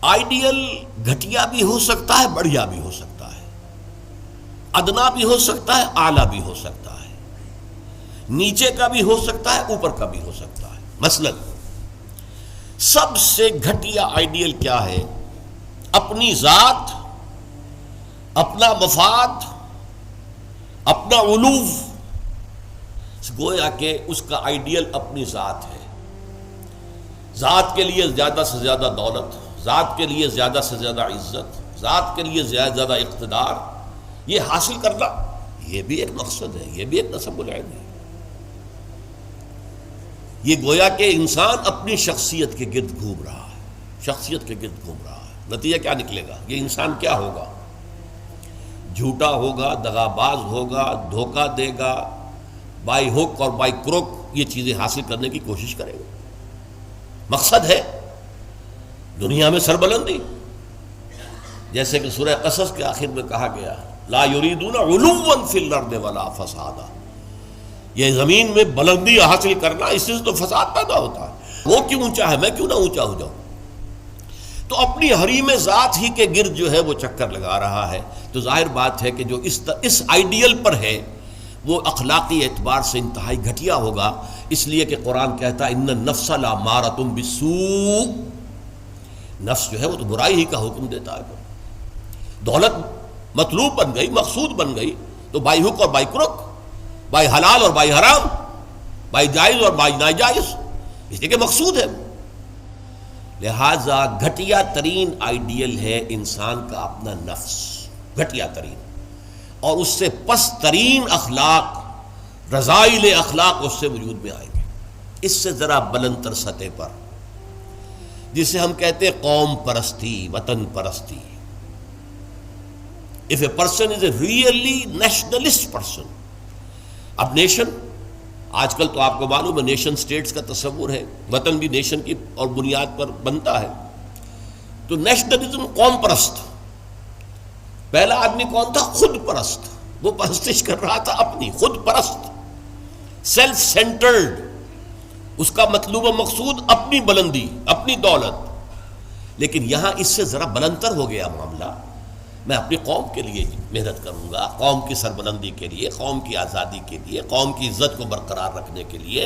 Ideal گھٹیا بھی ہو سکتا ہے، بڑھیا بھی ہو سکتا ہے، ادنا بھی ہو سکتا ہے، اعلیٰ بھی ہو سکتا ہے، نیچے کا بھی ہو سکتا ہے، اوپر کا بھی ہو سکتا ہے۔ مثلا سب سے گھٹیا آئیڈیل کیا ہے؟ اپنی ذات، اپنا مفاد، اپنا علوف، گویا کہ اس کا آئیڈیل اپنی ذات ہے۔ ذات کے لیے زیادہ سے زیادہ دولت، ذات کے لیے زیادہ سے زیادہ عزت، ذات کے لیے زیادہ اقتدار، یہ حاصل کرنا، یہ بھی ایک مقصد ہے، یہ بھی ایک نصب العین ہے۔ یہ گویا کہ انسان اپنی شخصیت کے گرد گھوم رہا ہے، شخصیت کے گرد گھوم رہا ہے۔ نتیجہ کیا نکلے گا؟ یہ انسان کیا ہوگا؟ جھوٹا ہوگا، دغاباز ہوگا، دھوکہ دے گا، بائی ہک اور بائی کروک یہ چیزیں حاصل کرنے کی کوشش کرے گا۔ مقصد ہے دنیا میں سربلندی، جیسے کہ سورہ قصص کے آخر میں کہا گیا لا یریدون علوا فی الارض ولا فسادا، یہ زمین میں بلندی حاصل کرنا، اس سے تو فساد پیدا ہوتا ہے۔ وہ کیوں اونچا ہے، میں کیوں نہ اونچا ہو جاؤں؟ تو اپنی حریم ذات ہی کے گرد جو ہے وہ چکر لگا رہا ہے۔ تو ظاہر بات ہے کہ جو اس آئیڈیل پر ہے وہ اخلاقی اعتبار سے انتہائی گھٹیا ہوگا، اس لیے کہ قرآن کہتا ہے ان النفس لامارۃ بالسوء، نفس جو ہے وہ تو برائی ہی کا حکم دیتا ہے۔ دولت مطلوب بن گئی، مقصود بن گئی، تو بائی ہک اور بائی کروک، بائی حلال اور بائی حرام، بائی جائز اور بائی ناجائز، اس لیے کہ مقصود ہے۔ لہذا گھٹیا ترین آئیڈیل ہے انسان کا اپنا نفس، گھٹیا ترین، اور اس سے پست ترین اخلاق، رذائل اخلاق اس سے وجود میں آئیں گے۔ اس سے ذرا بلند تر سطح پر، جسے ہم کہتے ہیں قوم پرستی، وطن پرستی۔ If a person is a really nationalist person، اب نیشن، آج کل تو آپ کو معلوم ہے نیشن سٹیٹس کا تصور ہے، وطن بھی نیشن کی اور بنیاد پر بنتا ہے۔ تو نیشنلزم، قوم پرست، پہلا آدمی کون تھا؟ خود پرست، وہ پرستش کر رہا تھا اپنی، خود پرست، سیلف سینٹرڈ، اس کا مطلوب و مقصود اپنی بلندی، اپنی دولت۔ لیکن یہاں اس سے ذرا بلندتر ہو گیا معاملہ، میں اپنی قوم کے لیے محنت کروں گا، قوم کی سربلندی کے لیے، قوم کی آزادی کے لیے، قوم کی عزت کو برقرار رکھنے کے لیے،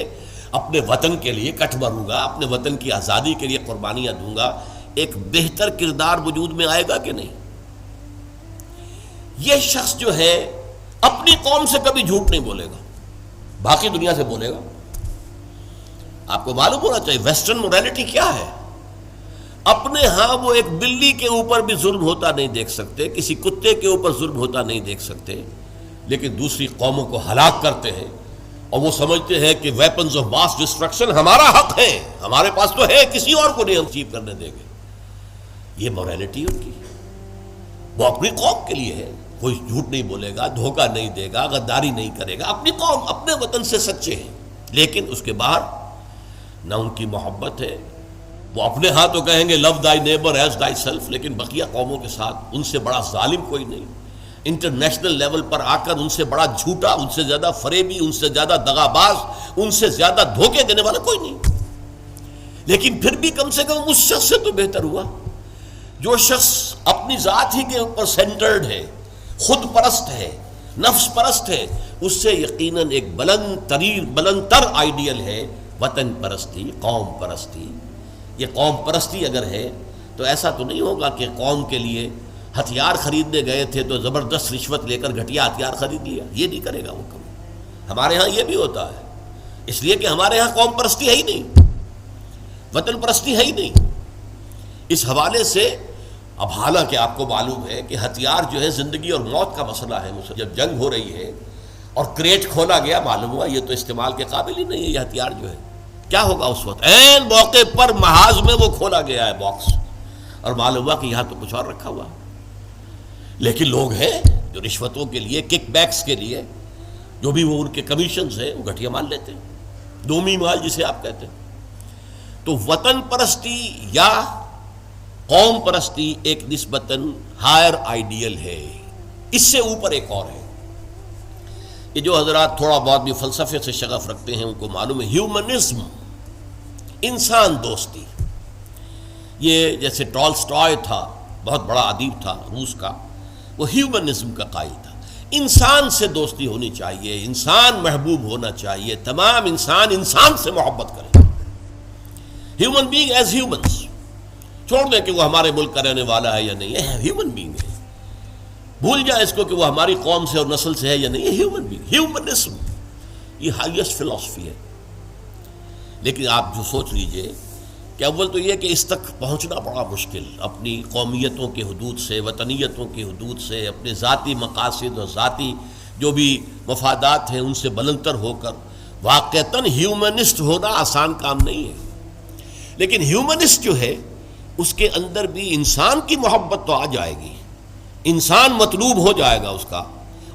اپنے وطن کے لیے کٹ بھروں گا، اپنے وطن کی آزادی کے لیے قربانیاں دوں گا۔ ایک بہتر کردار وجود میں آئے گا کہ نہیں؟ یہ شخص جو ہے اپنی قوم سے کبھی جھوٹ نہیں بولے گا، باقی دنیا سے بولے گا۔ آپ کو معلوم ہونا چاہیے ویسٹرن مورالٹی کیا ہے۔ اپنے ہاں وہ ایک بلی کے اوپر بھی ظلم ہوتا نہیں دیکھ سکتے، کسی کتے کے اوپر ظلم ہوتا نہیں دیکھ سکتے، لیکن دوسری قوموں کو ہلاک کرتے ہیں، اور وہ سمجھتے ہیں کہ ویپنز آف ماس ڈسٹرکشن ہمارا حق ہے، ہمارے پاس تو ہے، کسی اور کو نہیں ہم اچیو کرنے دیں گے۔ یہ مورالٹی ان کی، وہ اپنی قوم کے لیے ہے، کوئی جھوٹ نہیں بولے گا، دھوکہ نہیں دے گا، غداری نہیں کرے گا، اپنی قوم، اپنے وطن سے سچے ہیں۔ لیکن اس کے باہر نہ ان کی محبت ہے، وہ اپنے ہاں تو کہیں گے لو دائی نیبر ایز دائی سیلف، لیکن بقیہ قوموں کے ساتھ ان سے بڑا ظالم کوئی نہیں، انٹرنیشنل لیول پر آ کر ان سے بڑا جھوٹا، ان سے زیادہ فریبی، ان سے زیادہ دغاباز، ان سے زیادہ دھوکے دینے والا کوئی نہیں۔ لیکن پھر بھی کم سے کم اس شخص سے تو بہتر ہوا جو شخص اپنی ذات ہی کے اوپر سینٹرڈ ہے، خود پرست ہے، نفس پرست ہے۔ اس سے یقیناً ایک بلند تر آئیڈیل ہے وطن پرستی، قوم پرستی۔ یہ قوم پرستی اگر ہے تو ایسا تو نہیں ہوگا کہ قوم کے لیے ہتھیار خریدنے گئے تھے تو زبردست رشوت لے کر گھٹیا ہتھیار خرید لیا، یہ نہیں کرے گا وہ کبھی۔ ہمارے ہاں یہ بھی ہوتا ہے، اس لیے کہ ہمارے ہاں قوم پرستی ہے ہی نہیں، وطن پرستی ہے ہی نہیں۔ اس حوالے سے اب حالانکہ آپ کو معلوم ہے کہ ہتھیار جو ہے زندگی اور موت کا مسئلہ ہے، جب جنگ ہو رہی ہے اور کریٹ کھولا گیا، معلوم ہوا یہ تو استعمال کے قابل ہی نہیں ہے یہ ہتھیار جو ہے، کیا ہوگا اس وقت؟ عین موقع پر محاذ میں وہ کھولا گیا ہے باکس، اور معلوم ہوا کہ یہاں تو کچھ اور رکھا ہوا۔ لیکن لوگ ہیں جو رشوتوں کے لیے، کک بیکس کے لیے، جو بھی وہ ان کے کمیشنز ہیں، وہ گھٹیا مال لیتے ہیں، دومی مال جسے آپ کہتے ہیں۔ تو وطن پرستی یا قوم پرستی ایک نسبتاً ہائر آئیڈیل ہے، اس سے اوپر ایک اور ہے۔ یہ جو حضرات تھوڑا بہت بھی فلسفے سے شغف رکھتے ہیں ان کو معلوم ہے، ہیومنزم، انسان دوستی، یہ جیسے ٹالسٹائے تھا، بہت بڑا ادیب تھا روس کا، وہ ہیومنزم کا قائل تھا، انسان سے دوستی ہونی چاہیے، انسان محبوب ہونا چاہیے، تمام انسان انسان سے محبت کریں، ہیومن بینگ ایز ہیومنس، چھوڑ دیں کہ وہ ہمارے ملک کا رہنے والا ہے یا نہیں، یہ ہیومن بینگ ہے، بھول جائیں اس کو کہ وہ ہماری قوم سے اور نسل سے ہے یا نہیں، یہ ہیومن بینگ، ہیومنزم یہ ہائیسٹ فلسفی ہے۔ لیکن آپ جو سوچ لیجئے کہ اول تو یہ کہ اس تک پہنچنا بڑا مشکل، اپنی قومیتوں کے حدود سے، وطنیتوں کے حدود سے، اپنے ذاتی مقاصد اور ذاتی جو بھی مفادات ہیں ان سے بلندتر ہو کر واقعتاً ہیومنسٹ ہونا آسان کام نہیں ہے۔ لیکن ہیومنسٹ جو ہے اس کے اندر بھی انسان کی محبت تو آ جائے گی، انسان مطلوب ہو جائے گا اس کا،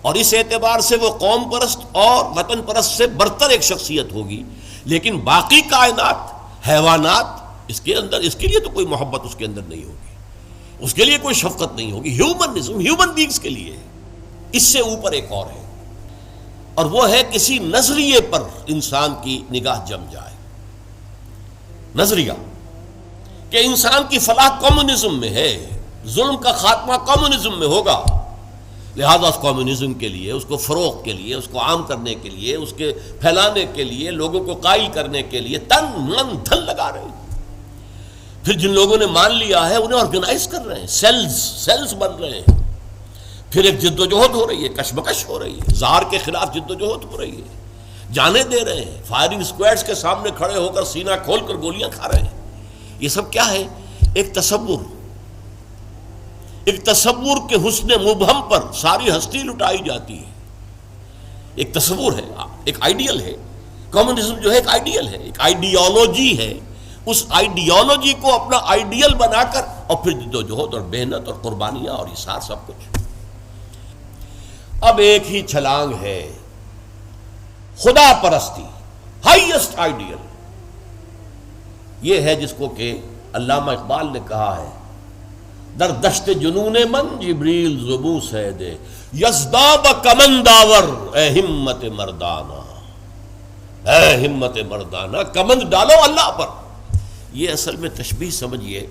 اور اس اعتبار سے وہ قوم پرست اور وطن پرست سے برتر ایک شخصیت ہوگی۔ لیکن باقی کائنات، حیوانات، اس کے اندر اس کے لیے تو کوئی محبت اس کے اندر نہیں ہوگی، اس کے لیے کوئی شفقت نہیں ہوگی۔ ہیومنزم ہیومن بینگز کے لیے ہے، اس سے اوپر ایک اور ہے، اور وہ ہے کسی نظریے پر انسان کی نگاہ جم جائے، نظریہ کہ انسان کی فلاح کمیونزم میں ہے، ظلم کا خاتمہ کمیونزم میں ہوگا، لہذا اس کمیونزم کے لیے، اس کو فروغ کے لیے، اس کو عام کرنے کے لیے، اس کے پھیلانے کے لیے، لوگوں کو قائل کرنے کے لیے تن من دھن لگا رہے ہیں۔ پھر جن لوگوں نے مان لیا ہے انہیں آرگنائز کر رہے ہیں، سیلز بن رہے ہیں، پھر ایک جد و جہد ہو رہی ہے، کشمکش ہو رہی ہے، زہر کے خلاف جد و جہد ہو رہی ہے، جانے دے رہے ہیں، فائرنگ اسکواڈز کے سامنے کھڑے ہو کر سینہ کھول کر گولیاں کھا رہے ہیں۔ یہ سب کیا ہے؟ ایک تصور کے حسن مبہم پر ساری ہستی لٹائی جاتی ہے، ایک تصور ہے، ایک آئیڈیل ہے، کمیونزم جو ہے ایک آئیڈیل ہے، ایک آئیڈیالوجی ہے، اس آئیڈیالوجی کو اپنا آئیڈیل بنا کر اور پھر جد و جہد اور محنت اور قربانیاں اور اثار سب کچھ۔ اب ایک ہی چھلانگ ہے، خدا پرستی، ہائیسٹ آئیڈیل، یہ ہے جس کو کہ علامہ اقبال نے کہا ہے، در دشت جنون من جبریل زبوں سے دے یزداب کمنداور، اے ہمت مردانہ، اے ہمت مردانہ، کمند ڈالو اللہ پر۔ یہ اصل میں تشبیہ سمجھیے،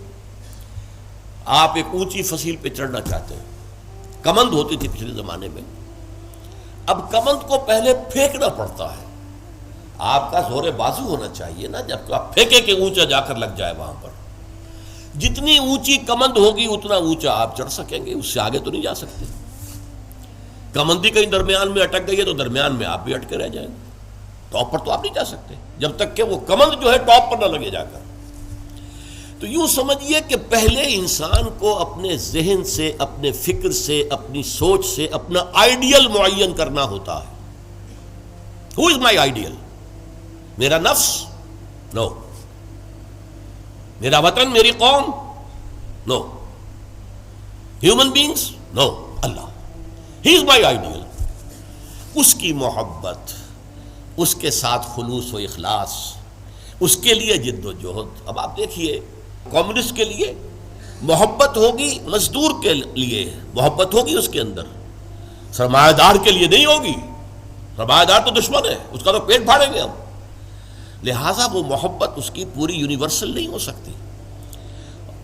آپ ایک اونچی فصیل پہ چڑھنا چاہتے ہیں، کمند ہوتی تھی پچھلے زمانے میں، اب کمند کو پہلے پھینکنا پڑتا ہے، آپ کا زور بازو ہونا چاہیے نا، جب تو آپ پھینکے کہ اونچا جا کر لگ جائے وہاں پر، جتنی اونچی کمند ہوگی اتنا اونچا آپ چڑھ سکیں گے، اس سے آگے تو نہیں جا سکتے۔ کمندی کہیں درمیان میں اٹک گئی ہے تو درمیان میں آپ بھی اٹکے رہ جائیں گے، ٹاپ پر تو آپ نہیں جا سکتے جب تک کہ وہ کمند جو ہے ٹاپ پر نہ لگے جا کر۔ تو یوں سمجھیے کہ پہلے انسان کو اپنے ذہن سے، اپنے فکر سے، اپنی سوچ سے اپنا آئیڈیل معین کرنا ہوتا ہے۔ Who is my ideal? میرا نفس؟ نو۔ میرا وطن، میری قوم؟ نو۔ Human beings? نو۔ اللہ، ہی از مائی آئیڈیل۔ اس کی محبت، اس کے ساتھ خلوص و اخلاص، اس کے لیے جد و جہد۔ اب آپ دیکھیے، کمیونسٹ کے لیے محبت ہوگی، مزدور کے لیے محبت ہوگی اس کے اندر، سرمایہ دار کے لیے نہیں ہوگی، سرمایہ دار تو دشمن ہے، اس کا تو پیٹ پھاڑیں گے ہم، لہٰذا وہ محبت اس کی پوری یونیورسل نہیں ہو سکتی۔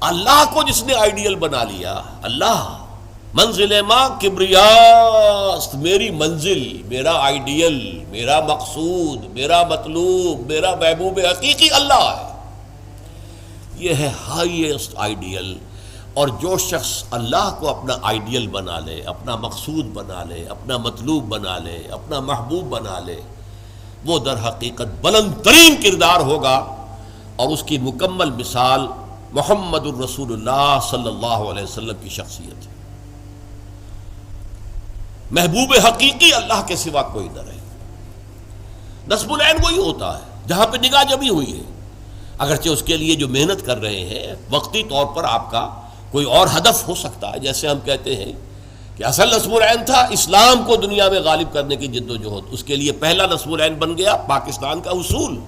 اللہ کو جس نے آئیڈیل بنا لیا، اللہ منزل ماں کبریاست، میری منزل، میرا آئیڈیل، میرا مقصود، میرا مطلوب، میرا محبوب حقیقی اللہ ہے، یہ ہے ہائیسٹ آئیڈیل۔ اور جو شخص اللہ کو اپنا آئیڈیل بنا لے، اپنا مقصود بنا لے، اپنا مطلوب بنا لے، اپنا محبوب بنا لے، وہ در حقیقت بلند ترین کردار ہوگا، اور اس کی مکمل مثال محمد الرسول اللہ صلی اللہ علیہ وسلم کی شخصیت ہے۔ محبوب حقیقی اللہ کے سوا کوئی نہ رہے۔ نصب العین وہی ہوتا ہے جہاں پہ نگاہ جمی ہوئی ہے، اگرچہ اس کے لیے جو محنت کر رہے ہیں وقتی طور پر آپ کا کوئی اور ہدف ہو سکتا ہے، جیسے ہم کہتے ہیں کہ اصل نصب العین تھا اسلام کو دنیا میں غالب کرنے کی جد و جہد، اس کے لیے پہلا نصب العین بن گیا پاکستان کا حصول۔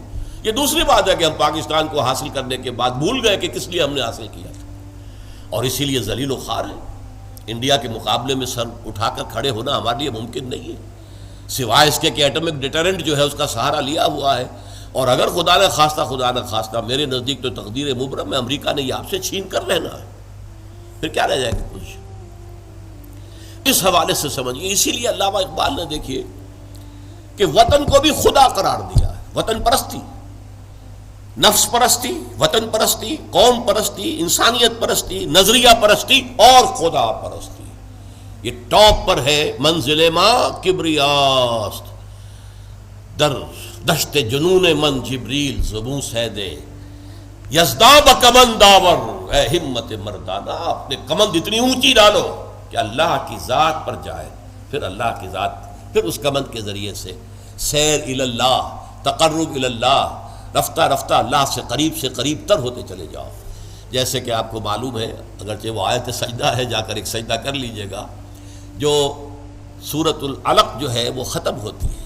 یہ دوسری بات ہے کہ ہم پاکستان کو حاصل کرنے کے بعد بھول گئے کہ کس لیے ہم نے حاصل کیا تھا، اور اسی لیے ذلیل و خوار ہے۔ انڈیا کے مقابلے میں سر اٹھا کر کھڑے ہونا ہمارے لیے ممکن نہیں ہے، سوائے اس کے کہ ایٹمک ڈیٹرنٹ جو ہے اس کا سہارا لیا ہوا ہے، اور اگر خدا نہ خواستہ میرے نزدیک تو تقدیر مبرم میں امریکہ نے یہ آپ سے چھین کر رہنا ہے، پھر کیا رہ جائے گا کچھ؟ اس حوالے سے سمجھیے. اسی لیے علامہ اقبال نے دیکھیے کہ وطن کو بھی خدا قرار دیا ہے. وطن پرستی، نفس پرستی، وطن پرستی، قوم پرستی، انسانیت پرستی، نظریہ پرستی اور خدا پرستی، یہ ٹاپ پر ہے. منزل ماں کبریاست در دشت جنون من جبریل زبوں سیدے یزداب کمن داور، اے ہمت مردانہ اپنے کمند اتنی اونچی ڈالو کہ اللہ کی ذات پر جائے، پھر اللہ کی ذات، پھر اس کمند کے ذریعے سے سیر اللہ، تقرب اللہ، رفتہ رفتہ اللہ سے قریب تر ہوتے چلے جاؤ. جیسے کہ آپ کو معلوم ہے، اگرچہ وہ آیت سجدہ ہے، جا کر ایک سجدہ کر لیجئے گا، جو سورۃ العلق جو ہے وہ ختم ہوتی ہے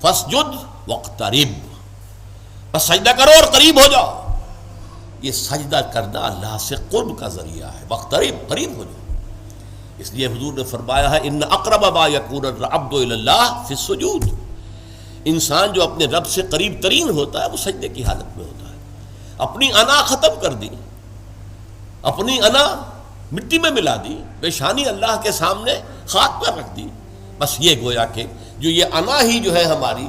فَاسْجُدْ وَاقْتَرِبْ، بس سجدہ کرو اور قریب ہو جاؤ. یہ سجدہ کرنا اللہ سے قرب کا ذریعہ ہے. وَاقْتَرِبْ، قریب ہو جاؤ. اس لیے حضور نے فرمایا ہے ان اقرب ما یکون العبد الی اللہ فی السجود، انسان جو اپنے رب سے قریب ترین ہوتا ہے وہ سجدے کی حالت میں ہوتا ہے. اپنی انا ختم کر دی، اپنی انا مٹی میں ملا دی، پیشانی اللہ کے سامنے خاک پر رکھ دی. بس یہ گویا کہ جو یہ انا ہی جو ہے ہماری،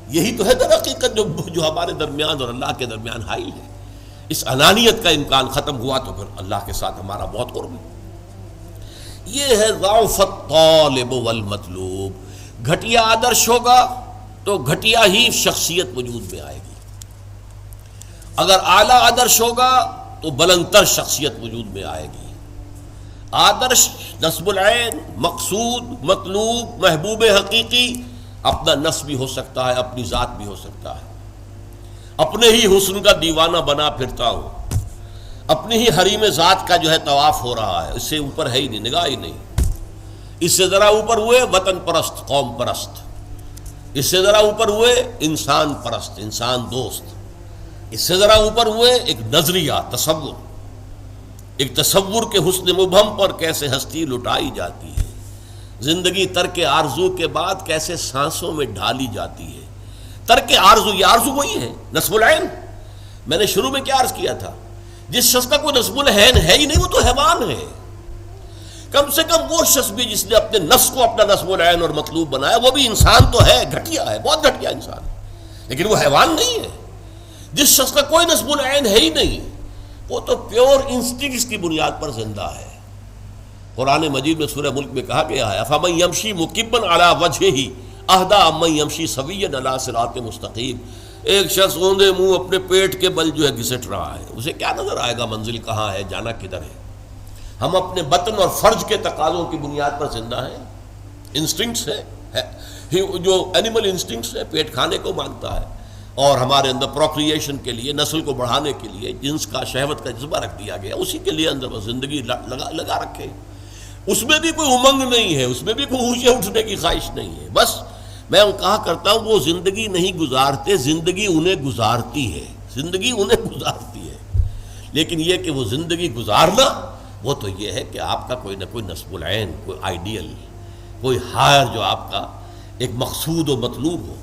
یہی تو ہے در حقیقت جو ہمارے درمیان اور اللہ کے درمیان حائل ہے. اس انانیت کا امکان ختم ہوا تو پھر اللہ کے ساتھ ہمارا بہت قرب ہے. یہ ہے ضعف الطالب والمطلوب. گھٹیا آدرش ہوگا تو گھٹیا ہی شخصیت وجود میں آئے گی، اگر اعلیٰ آدرش ہوگا تو بلندتر شخصیت وجود میں آئے گی. آدرش نصب العین، مقصود، مطلوب، محبوب حقیقی اپنا نفس بھی ہو سکتا ہے، اپنی ذات بھی ہو سکتا ہے. اپنے ہی حسن کا دیوانہ بنا پھرتا ہوں، اپنی ہی حریم ذات کا جو ہے طواف ہو رہا ہے، اس سے اوپر ہے ہی نہیں، نگاہ ہی نہیں. اس سے ذرا اوپر ہوئے وطن پرست، قوم پرست. اس سے ذرا اوپر ہوئے انسان پرست، انسان دوست. اس سے ذرا اوپر ہوئے ایک نظریہ، تصور، ایک تصور کے حسن مبہم پر کیسے ہستی لٹائی جاتی ہے، زندگی ترک آرزو کے بعد کیسے سانسوں میں ڈھالی جاتی ہے. ترک آرزو، یہ آرزو وہی ہے نصب العین. میں نے شروع میں کیا عرض کیا تھا، جس شخص کا کوئی نصب العین ہے ہی نہیں وہ تو حیوان ہے. کم سے کم وہ شخص بھی جس نے اپنے نفس کو اپنا نصب العین اور مطلوب بنایا، وہ بھی انسان تو ہے، گھٹیا ہے، بہت گھٹیا انسان ہے، لیکن وہ حیوان نہیں ہے. جس شخص کا کوئی نصب العین ہے ہی نہیں وہ تو پیور انسٹنکٹس کی بنیاد پر زندہ ہے. قرآن مجید میں سورہ ملک میں کہا گیا ہے افمن یمشی مکبا علی وجہہ اہدی امن یمشی سویا علی صراط مستقیم. ایک شخص اوندے منہ اپنے پیٹ کے بل جو ہے گھسٹ رہا ہے، اسے کیا نظر آئے گا منزل کہاں ہے، جانا کدھر ہے. ہم اپنے بطن اور فرج کے تقاضوں کی بنیاد پر زندہ ہیں. انسٹنکٹس ہے جو اینیمل انسٹنکٹس ہے، پیٹ کھانے کو مانگتا ہے، اور ہمارے اندر پروکریشن کے لیے، نسل کو بڑھانے کے لیے جنس کا، شہوت کا جذبہ رکھ دیا گیا، اسی کے لیے اندر وہ زندگی لگا رکھے. اس میں بھی کوئی امنگ نہیں ہے، اس میں بھی کوئی اونچے اٹھنے کی خواہش نہیں ہے. بس میں کہا کرتا ہوں وہ زندگی نہیں گزارتے، زندگی انہیں گزارتی ہے، زندگی انہیں گزارتی ہے. لیکن یہ کہ وہ زندگی گزارنا، وہ تو یہ ہے کہ آپ کا کوئی نہ کوئی نصب العین، کوئی آئیڈیل، کوئی ہائر جو آپ کا ایک مقصود و مطلوب ہو.